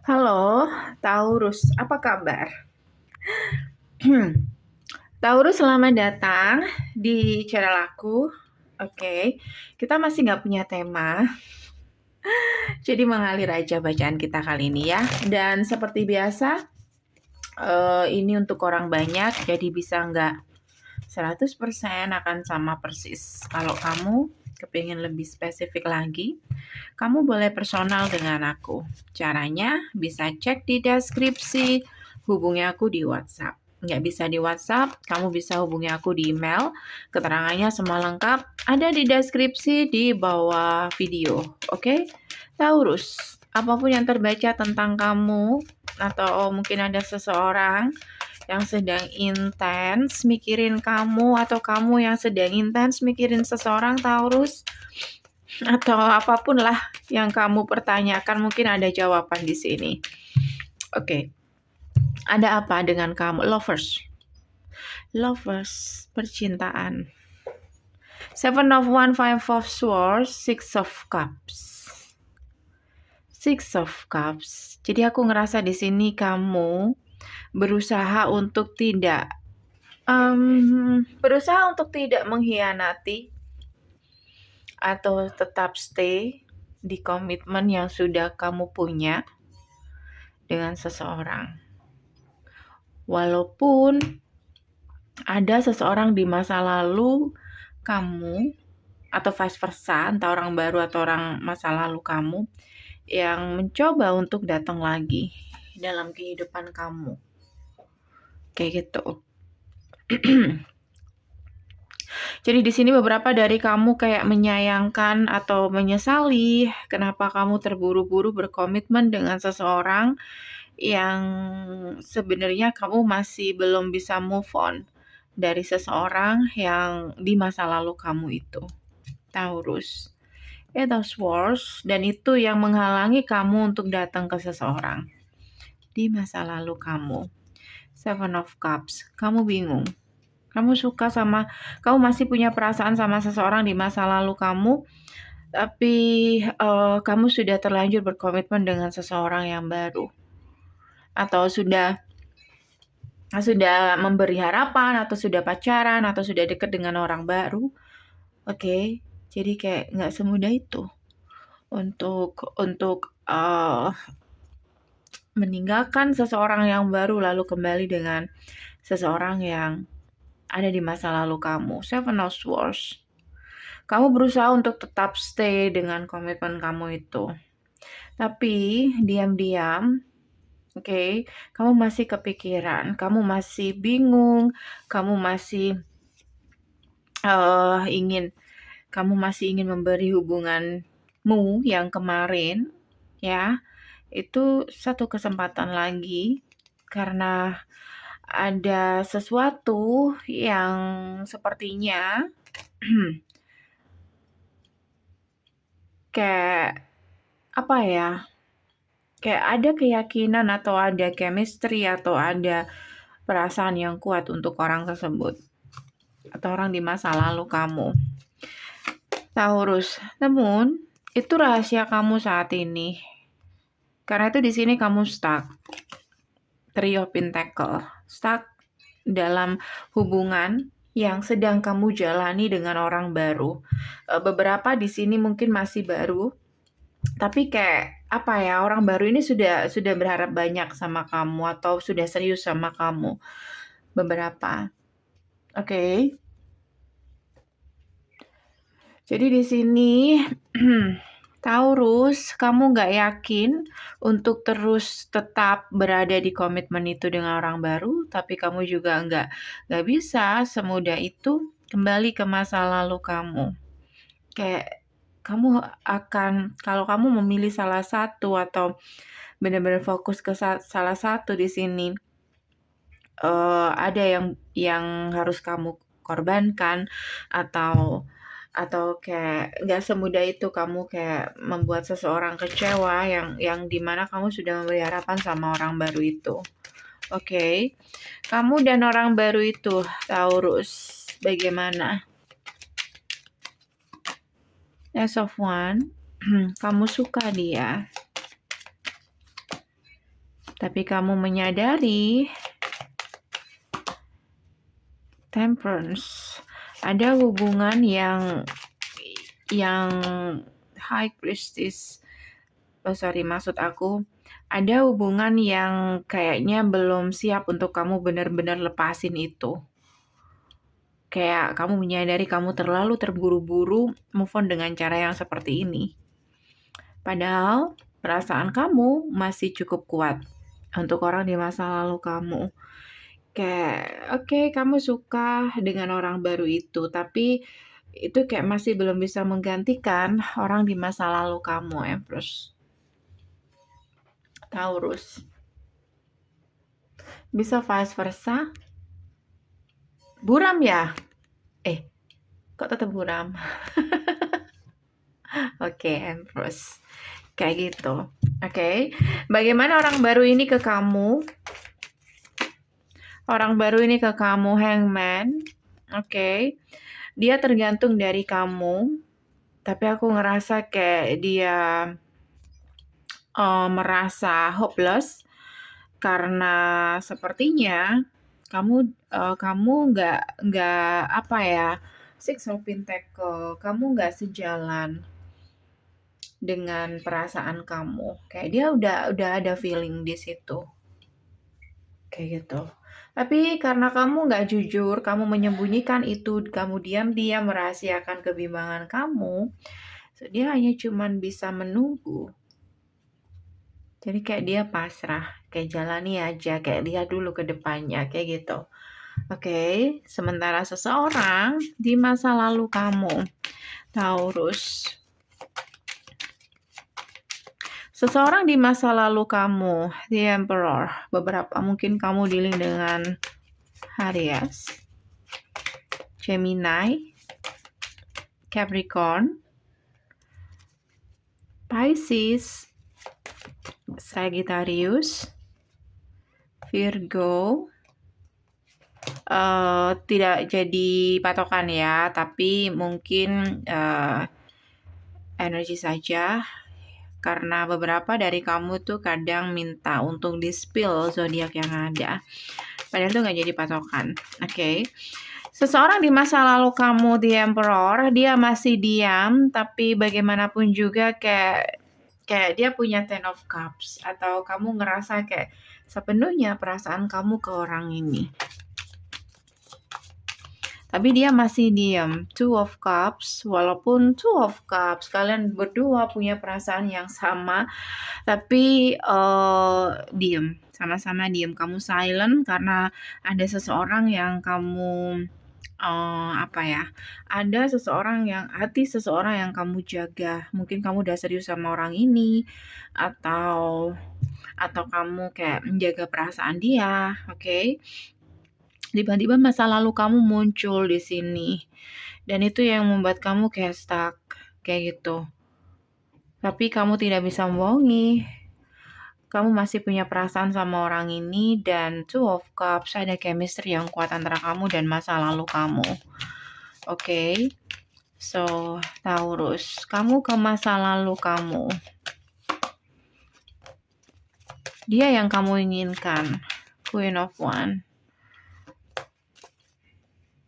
Halo, Taurus, apa kabar? Taurus, selamat datang di channel aku. Oke, kita masih nggak punya tema, jadi mengalir aja bacaan kita kali ini ya. Dan seperti biasa, ini untuk orang banyak, jadi bisa nggak 100% akan sama persis. Kalau kamu kepingin lebih spesifik lagi, kamu boleh personal dengan aku. Caranya bisa cek di deskripsi, hubungi aku di WhatsApp. Nggak bisa di WhatsApp, kamu bisa hubungi aku di email. Keterangannya semua lengkap ada di deskripsi di bawah video. Oke? Taurus, apapun yang terbaca tentang kamu atau mungkin ada seseorang yang sedang intens mikirin kamu atau kamu yang sedang intens mikirin seseorang, Taurus, atau apapun lah yang kamu pertanyakan, mungkin ada jawaban di sini. Oke. Ada apa dengan kamu? Lovers, percintaan. Seven of Wands, Five of Swords, Six of Cups. Six of Cups. Jadi aku ngerasa di sini kamu berusaha untuk tidak mengkhianati atau tetap stay di komitmen yang sudah kamu punya dengan seseorang. Walaupun ada seseorang di masa lalu kamu atau vice versa, entah orang baru atau orang masa lalu kamu yang mencoba untuk datang lagi dalam kehidupan kamu. Kayak gitu. Jadi di sini beberapa dari kamu kayak menyayangkan atau menyesali kenapa kamu terburu-buru berkomitmen dengan seseorang yang sebenarnya kamu masih belum bisa move on dari seseorang yang di masa lalu kamu itu. Taurus. Itu Swords, dan itu yang menghalangi kamu untuk datang ke seseorang di masa lalu kamu. Seven of Cups. Kamu bingung. Kamu masih punya perasaan sama seseorang di masa lalu kamu, tapi kamu sudah terlanjur berkomitmen dengan seseorang yang baru. Atau sudah memberi harapan, atau sudah pacaran, atau sudah dekat dengan orang baru. Oke, jadi kayak nggak semudah itu untuk meninggalkan seseorang yang baru lalu kembali dengan seseorang yang ada di masa lalu kamu. Seven of Swords. Kamu berusaha untuk tetap stay dengan komitmen kamu itu. Tapi diam-diam, kamu masih kepikiran, kamu masih bingung, kamu masih ingin memberi hubunganmu yang kemarin, ya, itu satu kesempatan lagi karena ada sesuatu yang sepertinya kayak apa ya? Kayak ada keyakinan atau ada chemistry atau ada perasaan yang kuat untuk orang tersebut atau orang di masa lalu kamu. Taurus, namun itu rahasia kamu saat ini. Karena itu di sini kamu stuck. Three of Pentacles, stuck dalam hubungan yang sedang kamu jalani dengan orang baru. Beberapa di sini mungkin masih baru, tapi kayak apa ya, orang baru ini sudah berharap banyak sama kamu atau sudah serius sama kamu. Beberapa. Oke. Jadi di sini Taurus, kamu nggak yakin untuk terus tetap berada di komitmen itu dengan orang baru, tapi kamu juga nggak bisa semudah itu kembali ke masa lalu kamu. Kayak kamu kalau kamu memilih salah satu atau benar-benar fokus ke salah satu di sini, ada yang harus kamu korbankan atau kayak nggak semudah itu kamu kayak membuat seseorang kecewa yang dimana kamu sudah memberi harapan sama orang baru itu. Oke. Kamu dan orang baru itu, Taurus, bagaimana? Ace of Wands. Kamu suka dia. Tapi kamu menyadari Temperance, ada hubungan yang High Priestess. Maksud aku ada hubungan yang kayaknya belum siap untuk kamu benar-benar lepasin itu. Kayak kamu menyadari kamu terlalu terburu-buru move on dengan cara yang seperti ini. Padahal perasaan kamu masih cukup kuat untuk orang di masa lalu kamu. Kayak oke, kamu suka dengan orang baru itu, tapi itu kayak masih belum bisa menggantikan orang di masa lalu kamu, Empress. Taurus. Bisa vice versa. Buram ya? Kok tetap buram? Oke, Empress. Kayak gitu. Oke. Bagaimana orang baru ini ke kamu? Orang baru ini ke kamu, Hangman. Oke. Dia tergantung dari kamu. Tapi aku ngerasa kayak dia merasa hopeless. Karena sepertinya kamu nggak apa ya, Six of Pentacles, kamu nggak sejalan dengan perasaan kamu. Kayak dia udah ada feeling di situ. Kayak gitu. Tapi karena kamu nggak jujur, kamu menyembunyikan itu, kemudian dia merahasiakan kebimbangan kamu, so dia hanya cuman bisa menunggu. Jadi kayak dia pasrah, kayak jalani aja, kayak lihat dulu ke depannya, kayak gitu. Oke, sementara seseorang di masa lalu kamu, Taurus. Seseorang di masa lalu kamu, The Emperor. Beberapa mungkin kamu dealing dengan Aries, Gemini, Capricorn, Pisces, Sagittarius, Virgo. Tidak jadi patokan ya, tapi mungkin energi saja. Karena beberapa dari kamu tuh kadang minta untuk di-spill zodiak yang ada. Padahal itu nggak jadi patokan. Oke. Seseorang di masa lalu kamu, The Emperor, dia masih diam, tapi bagaimanapun juga kayak dia punya Ten of Cups. Atau kamu ngerasa kayak sepenuhnya perasaan kamu ke orang ini. Tapi dia masih diam. Two of Cups, walaupun Two of Cups kalian berdua punya perasaan yang sama, tapi diam, sama-sama diam. Kamu silent karena ada seseorang yang kamu ada hati seseorang yang kamu jaga. Mungkin kamu udah serius sama orang ini, atau kamu kayak menjaga perasaan dia, oke? Tiba-tiba masa lalu kamu muncul di sini. Dan itu yang membuat kamu kayak stuck. Kayak gitu. Tapi kamu tidak bisa membohongi. Kamu masih punya perasaan sama orang ini. Dan Two of Cups, ada chemistry yang kuat antara kamu dan masa lalu kamu. Oke. So, Taurus, kamu ke masa lalu kamu. Dia yang kamu inginkan. Queen of Wands.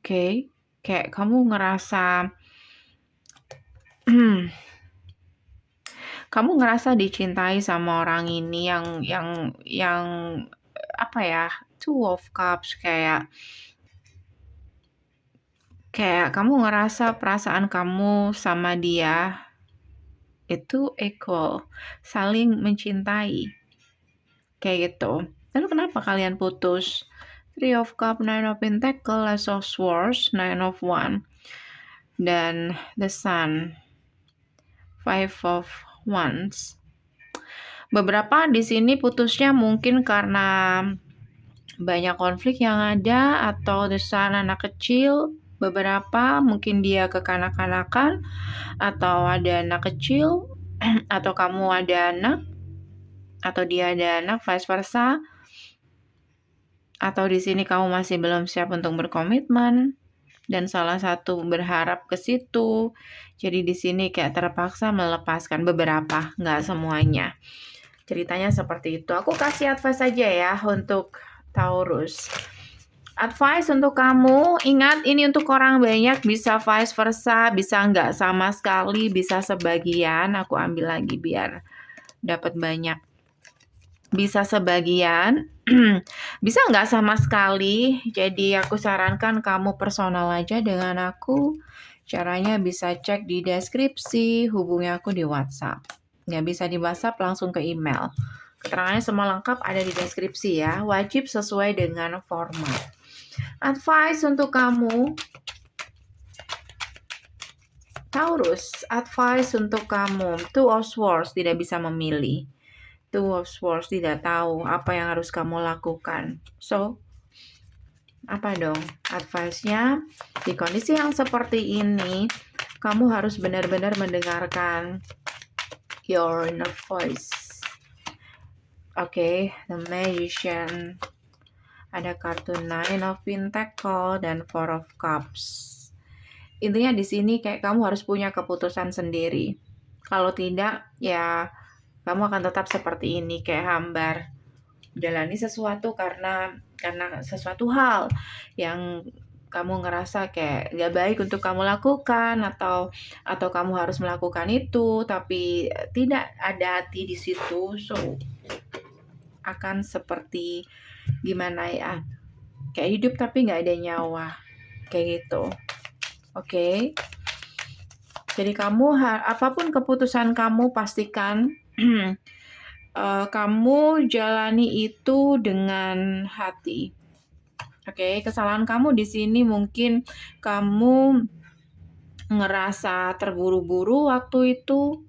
Oke, kayak kamu ngerasa kamu ngerasa dicintai sama orang ini yang apa ya, Two of Cups, kayak kamu ngerasa perasaan kamu sama dia itu equal, saling mencintai, kayak gitu. Lalu kenapa kalian putus? Three of Cups, Nine of Pentacles, Ace of Swords, Nine of Wands, dan The Sun, Five of Wands. Beberapa di sini putusnya mungkin karena banyak konflik yang ada, atau The Sun anak kecil. Beberapa mungkin dia kekanak-kanakan, atau ada anak kecil, atau kamu ada anak, atau dia ada anak, vice versa. Atau di sini kamu masih belum siap untuk berkomitmen dan salah satu berharap ke situ. Jadi di sini kayak terpaksa melepaskan, beberapa, nggak semuanya. Ceritanya seperti itu. Aku kasih advice aja ya untuk Taurus. Advice untuk kamu, ingat ini untuk orang banyak, bisa vice versa, bisa nggak sama sekali, bisa sebagian. Aku ambil lagi biar dapat banyak. Bisa sebagian, bisa nggak sama sekali. Jadi aku sarankan kamu personal aja dengan aku. Caranya bisa cek di deskripsi, hubungi aku di WhatsApp. Nggak bisa di WhatsApp, langsung ke email. Keterangannya semua lengkap ada di deskripsi ya. Wajib sesuai dengan format. Advice untuk kamu, Taurus. Advice untuk kamu, Two of Swords, tidak bisa memilih. Two of Swords, tidak tahu apa yang harus kamu lakukan. So, apa dong advice-nya? Di kondisi yang seperti ini, kamu harus benar-benar mendengarkan your inner voice. Oke, The Magician. Ada kartu Nine of Pentacles dan Four of Cups. Intinya di sini kayak kamu harus punya keputusan sendiri. Kalau tidak, ya kamu akan tetap seperti ini, kayak hambar. Jalani sesuatu karena sesuatu hal yang kamu ngerasa kayak gak baik untuk kamu lakukan, atau kamu harus melakukan itu tapi tidak ada hati di situ. So akan seperti gimana ya, kayak hidup tapi gak ada nyawa, kayak gitu. Oke. Jadi kamu apapun keputusan kamu, pastikan kamu jalani itu dengan hati. Oke, kesalahan kamu di sini mungkin kamu ngerasa terburu-buru waktu itu,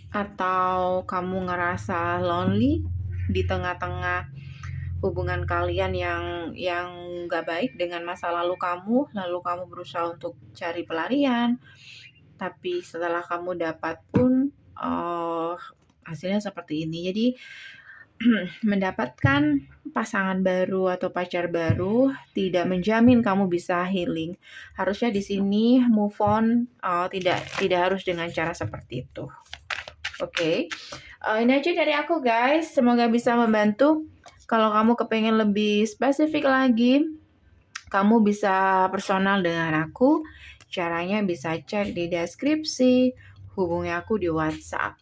atau kamu ngerasa lonely di tengah-tengah hubungan kalian yang nggak baik dengan masa lalu kamu, lalu kamu berusaha untuk cari pelarian, tapi setelah kamu dapat pun hasilnya seperti ini. Jadi mendapatkan pasangan baru atau pacar baru tidak menjamin kamu bisa healing. Harusnya di sini move on, tidak harus dengan cara seperti itu. Oke. Ini aja dari aku guys, semoga bisa membantu. Kalau kamu kepengen lebih spesifik lagi, kamu bisa personal dengan aku. Caranya bisa cek di deskripsi, hubungi aku di WhatsApp.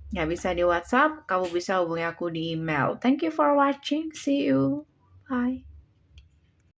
Nggak bisa di WhatsApp, kamu bisa hubungi aku di email. Thank you for watching. See you. Bye.